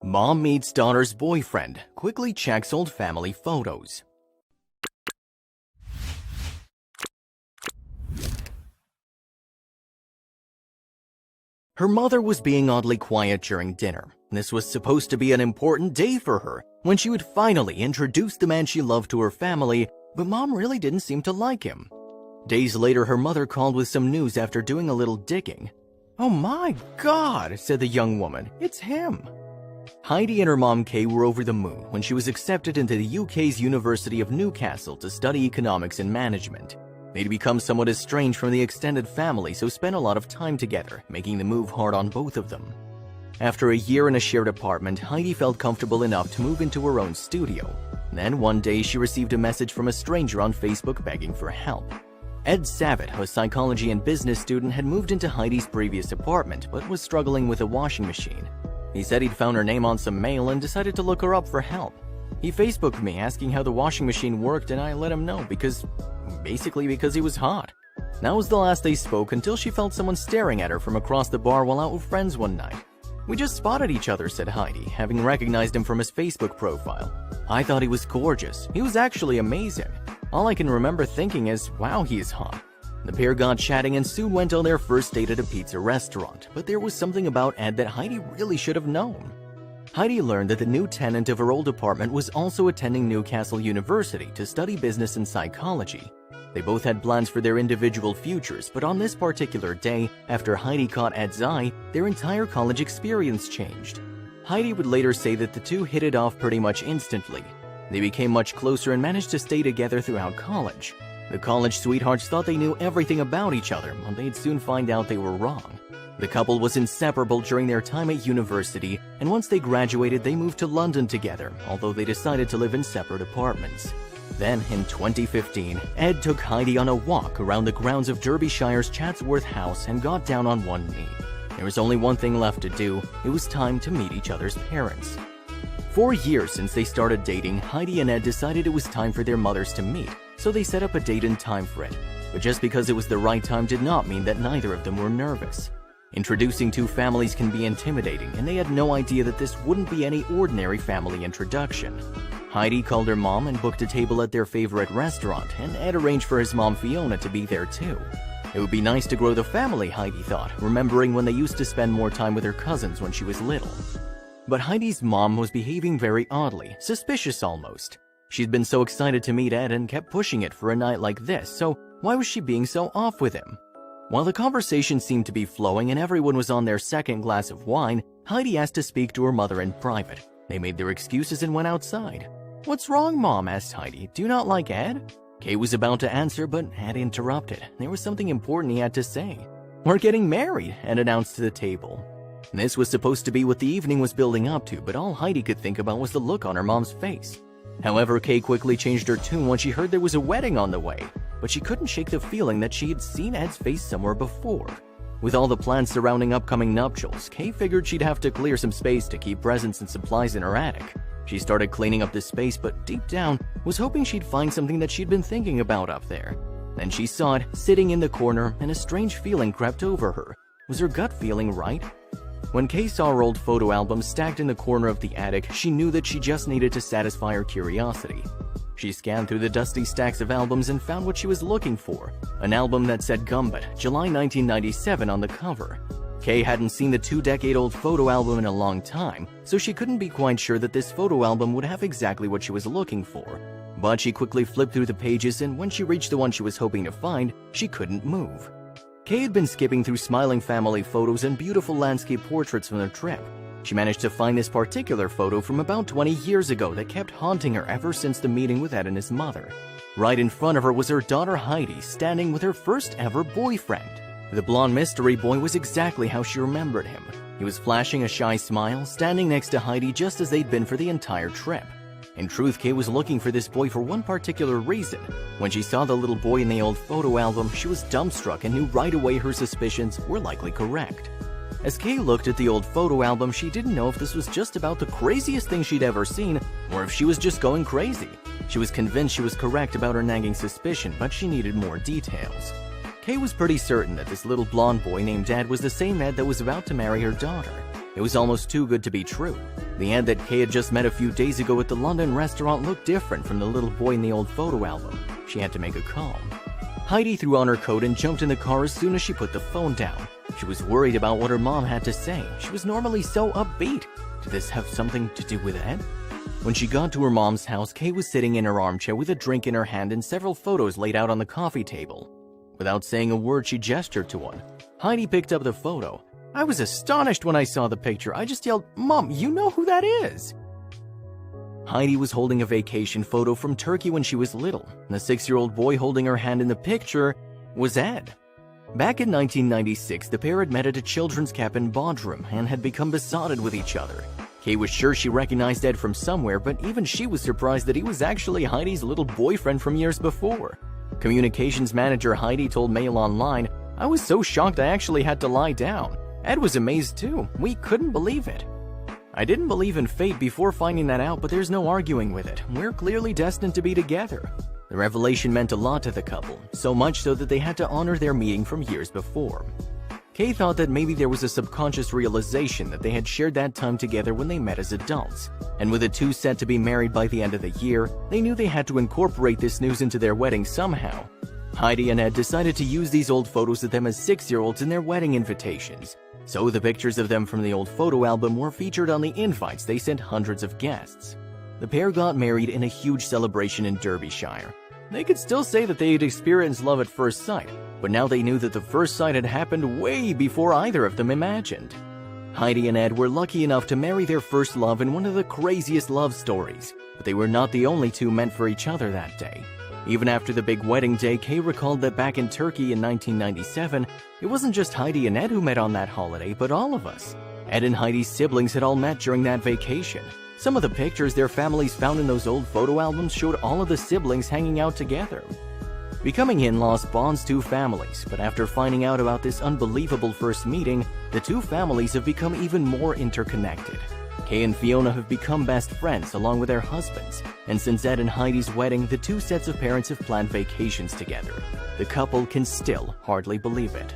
Mom meets daughter's boyfriend, quickly checks old family photos. Her mother was being oddly quiet during dinner. This was supposed to be an important day for her, when she would finally introduce the man she loved to her family, but Mom really didn't seem to like him. Days later, her mother called with some news after doing a little digging. "Oh my God," said the young woman, "it's him." Heidi and her mom Kay were over the moon when she was accepted into the UK's University of Newcastle to study economics and management. They'd become somewhat estranged from the extended family, so spent a lot of time together, making the move hard on both of them. After a year in a shared apartment, Heidi felt comfortable enough to move into her own studio. Then one day she received a message from a stranger on Facebook begging for help. Ed Savitt, a psychology and business student, had moved into Heidi's previous apartment but was struggling with a washing machine. He said he'd found her name on some mail and decided to look her up for help. He Facebooked me asking how the washing machine worked, and I let him know because he was hot. That was the last they spoke until she felt someone staring at her from across the bar while out with friends one night. "We just spotted each other," said Heidi, having recognized him from his Facebook profile. "I thought he was gorgeous. He was actually amazing. All I can remember thinking is, wow, he is hot." The pair got chatting and soon went on their first date at a pizza restaurant, but there was something about Ed that Heidi really should have known. Heidi learned that the new tenant of her old apartment was also attending Newcastle University to study business and psychology. They both had plans for their individual futures, but on this particular day, after Heidi caught Ed's eye, their entire college experience changed. Heidi would later say that the two hit it off pretty much instantly. They became much closer and managed to stay together throughout college. The college sweethearts thought they knew everything about each other, but they'd soon find out they were wrong. The couple was inseparable during their time at university, and once they graduated, they moved to London together, although they decided to live in separate apartments. Then, in 2015, Ed took Heidi on a walk around the grounds of Derbyshire's Chatsworth House and got down on one knee. There was only one thing left to do. It was time to meet each other's parents. 4 years since they started dating, Heidi and Ed decided it was time for their mothers to meet, so they set up a date and time for it. But just because it was the right time did not mean that neither of them were nervous. Introducing two families can be intimidating, and they had no idea that this wouldn't be any ordinary family introduction. Heidi called her mom and booked a table at their favorite restaurant, and Ed arranged for his mom Fiona to be there too. It would be nice to grow the family, Heidi thought, remembering when they used to spend more time with her cousins when she was little. But Heidi's mom was behaving very oddly, suspicious almost. She'd been so excited to meet Ed and kept pushing it for a night like this, so why was she being so off with him? While the conversation seemed to be flowing and everyone was on their second glass of wine, Heidi asked to speak to her mother in private. They made their excuses and went outside. "What's wrong, Mom?" asked Heidi. "Do you not like Ed?" Kay was about to answer, but Ed interrupted. There was something important he had to say. "We're getting married," Ed announced to the table. This was supposed to be what the evening was building up to, but all Heidi could think about was the look on her mom's face. However, Kay quickly changed her tune when she heard there was a wedding on the way, but she couldn't shake the feeling that she had seen Ed's face somewhere before. With all the plans surrounding upcoming nuptials, Kay figured she'd have to clear some space to keep presents and supplies in her attic. She started cleaning up the space, but deep down was hoping she'd find something that she'd been thinking about up there. Then she saw it sitting in the corner, and a strange feeling crept over her. Was her gut feeling right? When Kay saw her old photo album stacked in the corner of the attic, she knew that she just needed to satisfy her curiosity. She scanned through the dusty stacks of albums and found what she was looking for, an album that said Gumbit, July 1997 on the cover. Kay hadn't seen the 2-decade-old photo album in a long time, so she couldn't be quite sure that this photo album would have exactly what she was looking for. But she quickly flipped through the pages, and when she reached the one she was hoping to find, she couldn't move. Kay had been skipping through smiling family photos and beautiful landscape portraits from their trip. She managed to find this particular photo from about 20 years ago that kept haunting her ever since the meeting with Ed and his mother. Right in front of her was her daughter Heidi, standing with her first ever boyfriend. The blonde mystery boy was exactly how she remembered him. He was flashing a shy smile, standing next to Heidi just as they'd been for the entire trip. In truth, Kay was looking for this boy for one particular reason. When she saw the little boy in the old photo album, she was dumbstruck and knew right away her suspicions were likely correct. As Kay looked at the old photo album, she didn't know if this was just about the craziest thing she'd ever seen, or if she was just going crazy. She was convinced she was correct about her nagging suspicion, but she needed more details. Kay was pretty certain that this little blonde boy named Ed was the same Ed that was about to marry her daughter. It was almost too good to be true. The Ed that Kay had just met a few days ago at the London restaurant looked different from the little boy in the old photo album. She had to make a call. Heidi threw on her coat and jumped in the car as soon as she put the phone down. She was worried about what her mom had to say. She was normally so upbeat. Did this have something to do with Ed? When she got to her mom's house, Kay was sitting in her armchair with a drink in her hand and several photos laid out on the coffee table. Without saying a word, she gestured to one. Heidi picked up the photo. I was astonished when I saw the picture. I just yelled, "Mom, you know who that is?" Heidi was holding a vacation photo from Turkey when she was little, and the 6-year-old boy holding her hand in the picture was Ed. Back in 1996, the pair had met at a children's camp in Bodrum and had become besotted with each other. Kay was sure she recognized Ed from somewhere, but even she was surprised that he was actually Heidi's little boyfriend from years before. Communications manager Heidi told Mail Online, "I was so shocked I actually had to lie down. Ed was amazed too. We couldn't believe it. I didn't believe in fate before finding that out, but there's no arguing with it. We're clearly destined to be together." The revelation meant a lot to the couple, so much so that they had to honor their meeting from years before. Kay thought that maybe there was a subconscious realization that they had shared that time together when they met as adults, and with the two set to be married by the end of the year, they knew they had to incorporate this news into their wedding somehow. Heidi and Ed decided to use these old photos of them as 6-year-olds in their wedding invitations. So the pictures of them from the old photo album were featured on the invites they sent hundreds of guests. The pair got married in a huge celebration in Derbyshire. They could still say that they had experienced love at first sight, but now they knew that the first sight had happened way before either of them imagined. Heidi and Ed were lucky enough to marry their first love in one of the craziest love stories, but they were not the only two meant for each other that day. Even after the big wedding day, Kay recalled that back in Turkey in 1997, it wasn't just Heidi and Ed who met on that holiday, but all of us. Ed and Heidi's siblings had all met during that vacation. Some of the pictures their families found in those old photo albums showed all of the siblings hanging out together. Becoming in-laws bonds two families, but after finding out about this unbelievable first meeting, the two families have become even more interconnected. Kay and Fiona have become best friends along with their husbands, and since Ed and Heidi's wedding, the two sets of parents have planned vacations together. The couple can still hardly believe it.